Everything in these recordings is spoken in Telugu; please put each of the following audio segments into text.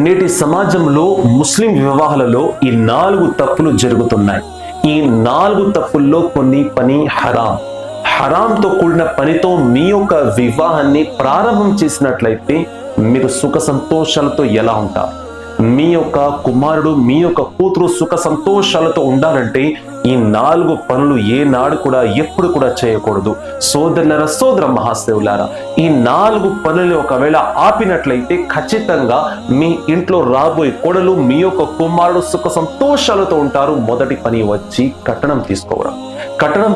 నేటి సమాజంలో ముస్లిం వివాహాలలో ఈ 4 తప్పులు జరుగుతున్నాయి. ఈ 4 తప్పుల్లో కొన్ని పని హరాంతో కూడిన పనితో మీ యొక్క వివాహాన్ని ప్రారంభం చేసినట్లయితే మీరు సుఖ సంతోషాలతో ఎలా ఉంటారు? మీ యొక్క కుమారుడు, మీ యొక్క కూతురు సుఖ సంతోషాలతో ఉండాలంటే ఈ 4 పనులు ఏనాడు కూడా ఎప్పుడు కూడా చేయకూడదు. సోదరులారా, సోదర మహాశివులారా, ఈ 4 పనులు ఒకవేళ ఆపినట్లయితే ఖచ్చితంగా మీ ఇంట్లో రాబోయే కోడలు, మీ యొక్క కుమారుడు సుఖ సంతోషాలతో ఉంటారు. మొదటి పని వచ్చి కట్నం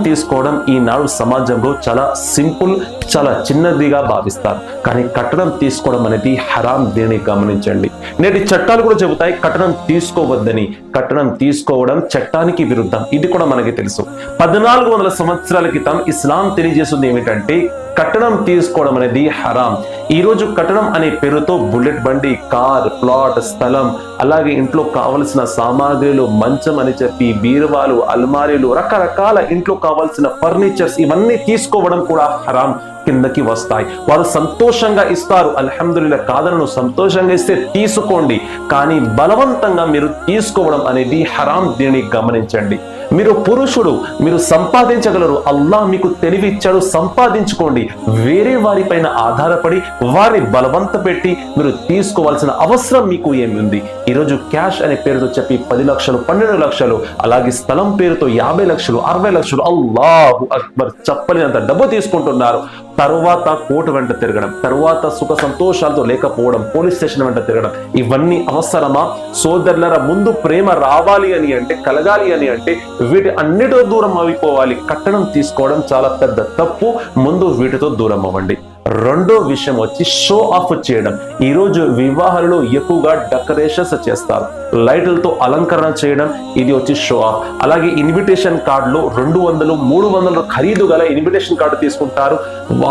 తీసుకోవడం ఈనాడు సమాజంలో చాలా సింపుల్, చాలా చిన్నదిగా భావిస్తారు. కానీ కట్నం తీసుకోవడం అనేది హరాం. దీన్ని గమనించండి. నేటి చట్టాలు కూడా చెబుతాయి కట్నం తీసుకోవద్దని. కట్నం తీసుకోవడం చట్టానికి విరుద్ధం. ఇది కూడా మనకి తెలుసు. 1400 సంవత్సరాల క్రితం ఇస్లాం తెలియజేస్తుంది ఏమిటంటే కట్నం తీసుకోవడం అనేది హరాం. ఈ రోజు కట్నం అనే పేరుతో బుల్లెట్ బండి, కార్, ప్లాట్, స్థలం, అలాగే ఇంట్లో కావలసిన సామాగ్రిలు, మంచం అని చెప్పి బీరువాలు, అల్మారీలు, రకరకాల ఇంట్లో కావాల్సిన ఫర్నిచర్స్ ఇవన్నీ తీసుకోవడం కూడా హరాం కిందకి వస్తాయి. వారు సంతోషంగా ఇస్తారు, అల్హమ్దులిల్లా, కాదనను, సంతోషంగా ఇస్తే తీసుకోండి. కానీ బలవంతంగా మీరు తీసుకోవడం అనేది హరాం. దీనిని గమనించండి. మీరు పురుషుడు, మీరు సంపాదించగలరు. అల్లాహ్ మీకు తెలివి ఇచ్చాడు, సంపాదించుకోండి. వేరే వారిపైన ఆధారపడి వారిని బలవంత పెట్టి మీరు తీసుకోవాల్సిన అవసరం మీకు ఏమి ఉంది? ఈరోజు క్యాష్ అనే పేరుతో చెప్పి 10 లక్షలు, 12 లక్షలు, అలాగే స్థలం పేరుతో 50 లక్షలు, 60 లక్షలు, అల్లాహు అక్బర్, చెప్పలేనంత డబ్బు తీసుకుంటున్నారు. తరువాత కోర్టు వెంట తిరగడం, తరువాత సుఖ సంతోషాలతో లేకపోవడం, పోలీస్ స్టేషన్ వెంట తిరగడం, ఇవన్నీ అవసరమా? సోదరులారా, ముందు ప్రేమ రావాలి అని అంటే, కలగాలి అని అంటే వీటి అన్నిటితో దూరం అయిపోవాలి. కట్నం తీసుకోవడం చాలా పెద్ద తప్పు. ముందు వీటితో దూరం అవ్వండి. రెండో విషయం వచ్చి షో ఆఫ్ చేయడం. ఈ రోజు వివాహాలలో ఎక్కువగా డెకరేషన్స్ చేస్తారు, లైట్లతో అలంకరణ చేయడం, ఇది వచ్చి షో ఆఫ్. అలాగే ఇన్విటేషన్ కార్డులో 200, 300 ఖరీదు గల ఇన్విటేషన్ కార్డు తీసుకుంటారు.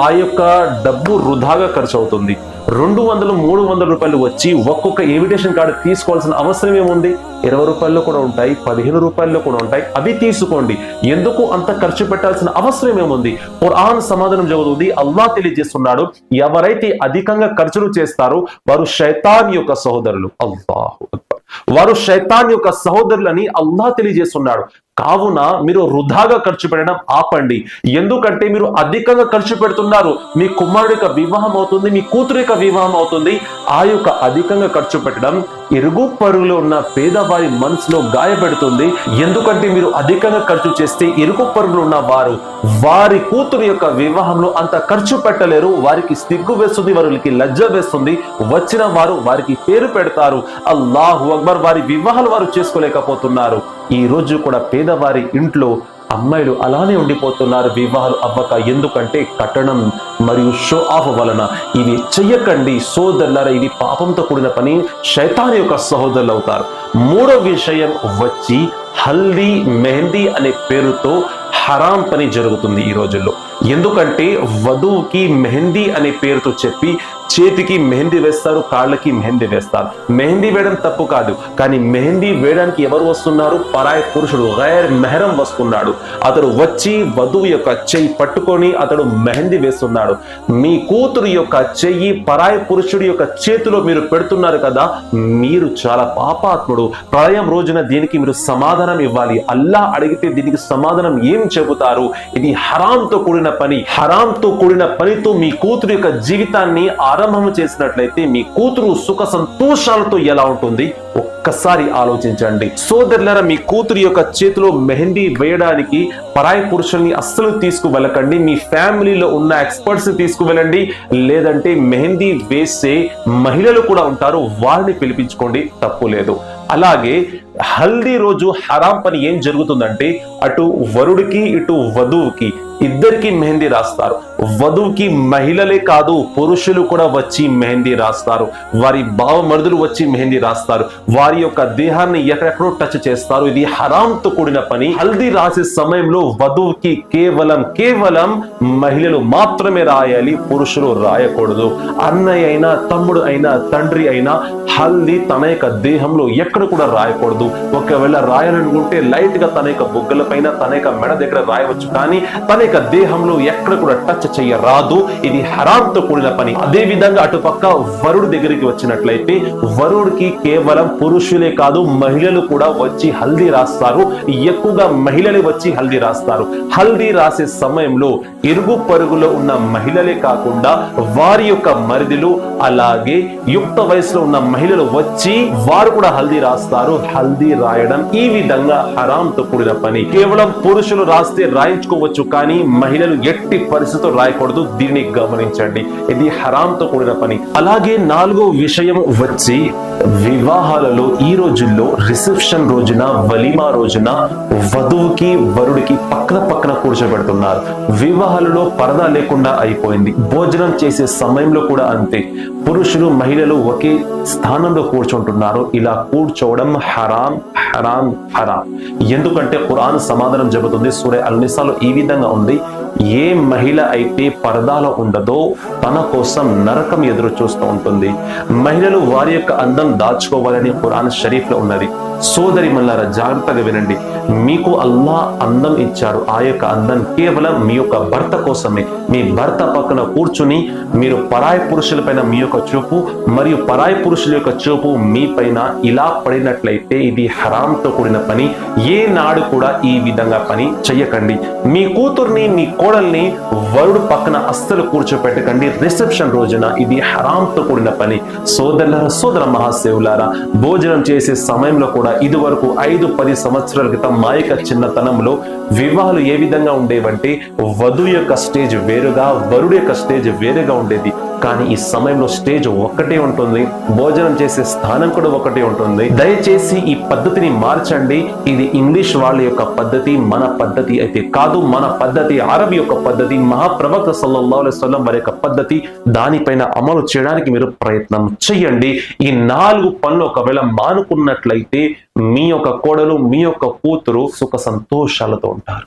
ఆ యొక్క డబ్బు వృధాగా ఖర్చు అవుతుంది. 200, 300 రూపాయలు వచ్చి ఒక్కొక్క ఇన్విటేషన్ కార్డు తీసుకోవాల్సిన అవసరం ఏముంది? 20 రూపాయల్లో కూడా ఉంటాయి, 15 రూపాయల్లో కూడా ఉంటాయి. అవి తీసుకోండి. ఎందుకు అంత ఖర్చు పెట్టాల్సిన అవసరం ఏముంది? ఖురాన్ సమాధానం చెబుతుంది, అల్లాహ్ తెలియజేస్తున్నాడు, ఎవరైతే అధికంగా ఖర్చులు చేస్తారో వారు శైతాన్ యొక్క సహోదరులు. అల్లాహు అక్బర్, వారు శైతాన్ యొక్క సహోదరులని అల్లాహ్ తెలియజేస్తున్నాడు. కావున మీరు వృధాగా ఖర్చు పెట్టడం ఆపండి. ఎందుకంటే మీరు అధికంగా ఖర్చు పెడుతున్నారు. మీ కుమారుడి యొక్క వివాహం అవుతుంది, మీ కూతురు యొక్క వివాహం అవుతుంది. ఆ యొక్క అధికంగా ఖర్చు పెట్టడం ఇరుగు పరుగులో ఉన్న పేదవారి మనసులో గాయపెడుతుంది. ఎందుకంటే మీరు అధికంగా ఖర్చు చేస్తే ఇరుగు పరుగులో ఉన్న వారు వారి కూతురు యొక్క వివాహంలో అంత ఖర్చు పెట్టలేరు. వారికి సిగ్గు వేస్తుంది, వారికి లజ్జ వేస్తుంది. వచ్చిన వారు వారికి పేరు పెడతారు. అల్లాహు అక్బర్, వారి వివాహాలు వారు చేసుకోలేకపోతున్నారు. ఈ రోజు కూడా పేదవారి ఇంట్లో అమ్మాయిలు అలానే ఉండిపోతున్నారు వివాహాలు అవ్వక. ఎందుకంటే కట్టడం మరియు షో ఆఫ్ వలన. ఇది చెయ్యకండి సోదరులారా, ఇది పాపంతో కూడిన పని. శైతాన్ యొక్క సహోదరులు అవుతారు. మూడో విషయం వచ్చి హల్దీ, మెహందీ అనే పేరుతో హరాం పని జరుగుతుంది ఈ రోజుల్లో. ఎందుకంటే వధువుకి మెహందీ అనే పేరుతో చెప్పి చేతికి మెహందీ వేస్తారు, కాళ్ళకి మెహందీ వేస్తారు. మెహందీ వేయడం తప్పు కాదు, కానీ మెహందీ వేయడానికి ఎవరు వస్తున్నారు? పరాయి పురుషుడు, గైర్ మెహరం వస్తున్నాడు. అతడు వచ్చి వధువు యొక్క చెయ్యి పట్టుకొని అతడు మెహందీ వేస్తున్నాడు. మీ కూతురు యొక్క చెయ్యి పరాయి పురుషుడి యొక్క చేతిలో మీరు పెడుతున్నారు కదా, మీరు చాలా పాపాత్ముడు. ప్రళయం రోజున దీనికి మీరు సమాధానం ఇవ్వాలి. అల్లాహ్ అడిగితే దీనికి సమాధానం ఏం చెబుతారు? ఇది హరాంతో కూడిన పని. హరాంతో కూడిన పనితో మీ కూతురు యొక్క జీవితాన్ని ఆరంభం చేసినట్లయితే మీ కూతురు సుఖ సంతోషాలతో ఎలా ఉంటుంది ఒక్కసారి ఆలోచించండి. సోదరులారా, మీ కూతురు యొక్క చేతిలో మెహందీ వేయడానికి పరాయి పురుషుల్ని అస్సలు తీసుకువెళ్ళకండి. మీ ఫ్యామిలీలో ఉన్న ఎక్స్పర్ట్స్ తీసుకువెళ్ళండి. లేదంటే మెహందీ వేసే మహిళలు కూడా ఉంటారు, వారిని పిలిపించుకోండి, తప్పు లేదు. అలాగే హల్దీ రోజు హరాం పని ఏం జరుగుతుందంటే అటు వరుడికి ఇటు వధువుకి ఇద్దరికి మెహందీ రాస్తారు. వధువుకి మహిళలే కాదు, పురుషులు కూడా వచ్చి మెహందీ రాస్తారు. వారి బావమరుదులు వచ్చి మెహందీ రాస్తారు. వారి యొక్క దేహాన్ని ఎక్కడెక్కడో టచ్ చేస్తారు. ఇది హరాంతో కూడిన పని. హల్దీ రాసే సమయంలో వధువుకి కేవలం మహిళలు మాత్రమే రాయాలి, పురుషులు రాయకూడదు. అన్నయ్య అయినా, తమ్ముడు అయినా, తండ్రి అయినా హల్దీ తన యొక్క దేహంలో ఎక్కడ కూడా రాయకూడదు. ఒకవేళ రాయాలనుకుంటే లైట్ గా తన యొక్క బుగ్గల పైన, తన యొక్క మెడ దగ్గర రాయవచ్చు. కానీ తన భార్య యొక్క దేహంలో ఎక్కడ కూడా టచ్ చెయ్యరాదు. ఇది హరాంతో కూడిన పని. అదే విధంగా అటుపక్క వరుడు దగ్గరికి వచ్చినట్లయితే వరుడికి కేవలం పురుషులే కాదు మహిళలు కూడా వచ్చి హల్దీ రాస్తారు. ఎక్కువగా మహిళలే వచ్చి హల్దీ రాస్తారు. హల్దీ రాసే సమయంలో ఇరుగు పరుగులో ఉన్న మహిళలే కాకుండా వారి యొక్క మరిదిలు అలాగే యుక్త వయసులో ఉన్న మహిళలు వచ్చి వారు కూడా హల్దీ రాస్తారు. హల్దీ రాయడం ఈ విధంగా హరాంతో కూడిన పని. కేవలం పురుషులు రాస్తే రాయించుకోవచ్చు కానీ మహిళలు ఎట్టి పరిస్థితుల్లో రాయకూడదు. దీన్ని గమనించండి. ఇది హరాంతో కూడిన పని. అలాగే నాలుగో విషయం వచ్చి వివాహాలలో ఈ రోజుల్లో రిసెప్షన్ రోజున వలీమా రోజున వధువుకి వరుడికి పక్కన పక్కన కూర్చోబెడుతున్నారు. వివాహాలలో పరదా లేకుండా అయిపోయింది. భోజనం చేసే సమయంలో కూడా అంతే. పురుషులు మహిళలు ఒకే స్థానంలో కూర్చుంటున్నారు. ఇలా కూర్చోవడం హరాం హరాం హరాం. ఎందుకంటే ఖురాన్ సమాధానం చెబుతుంది సూరా అల్-నిసాలో ఈ విధంగా ఉంది, ఏ మహిళ అయితే పరదాలో ఉండదో తన కోసం నరకం ఎదురు చూస్తూ ఉంటుంది. మహిళలు వారి యొక్క అందం దాచుకోవాలని ఖురాన్ షరీఫ్ లో ఉన్నది. సోదరి మల్లారా జాగ్రత్తగా వినండి. మీకు అల్లా అందం ఇచ్చారు. ఆ యొక్క అందం కేవలం మీ యొక్క భర్త కోసమే. మీ భర్త పక్కన కూర్చుని మీరు పరాయి పురుషుల పైన మీ యొక్క చూపు మరియు పరాయి పురుషుల యొక్క చూపు మీ పైన ఇలా పడినట్లయితే ఇది హరాంతో కూడిన పని. ఏ నాడు కూడా ఈ విధంగా పని చెయ్యకండి. మీ కూతుర్ని మీ కోడల్ని వరుడు పక్కన అస్సలు కూర్చోపెట్టకండి రిసెప్షన్ రోజున. ఇది హరాంతో కూడిన పని. సోదర మహాసేవులారా, భోజనం చేసే సమయంలో కూడా ఇదివరకు 5-10 సంవత్సరాల క్రితం మా యొక్క చిన్నతనంలో వివాహాలు ఏ విధంగా ఉండేవంటే వధువు యొక్క స్టేజ్ వేరుగా వరుడు యొక్క స్టేజ్ వేరుగా ఉండేది. కానీ ఈ సమయంలో స్టేజ్ ఒక్కటే ఉంటుంది, భోజనం చేసే స్థానం కూడా ఒకటే ఉంటుంది. దయచేసి ఈ పద్ధతిని మార్చండి. ఇది ఇంగ్లీష్ వాళ్ళ యొక్క పద్ధతి, మన పద్ధతి అయితే కాదు. మన పద్ధతి అరబ్ యొక్క పద్ధతి, మహాప్రవక్త సల్లల్లాహు అలైహి వసల్లం వారి యొక్క పద్ధతి. దానిపైన అమలు చేయడానికి మీరు ప్రయత్నం చేయండి. ఈ 4 పనులు ఒకవేళ మానుకున్నట్లయితే మీ యొక్క కోడలు మీ యొక్క కూతురు సుఖ సంతోషాలతో ఉంటారు.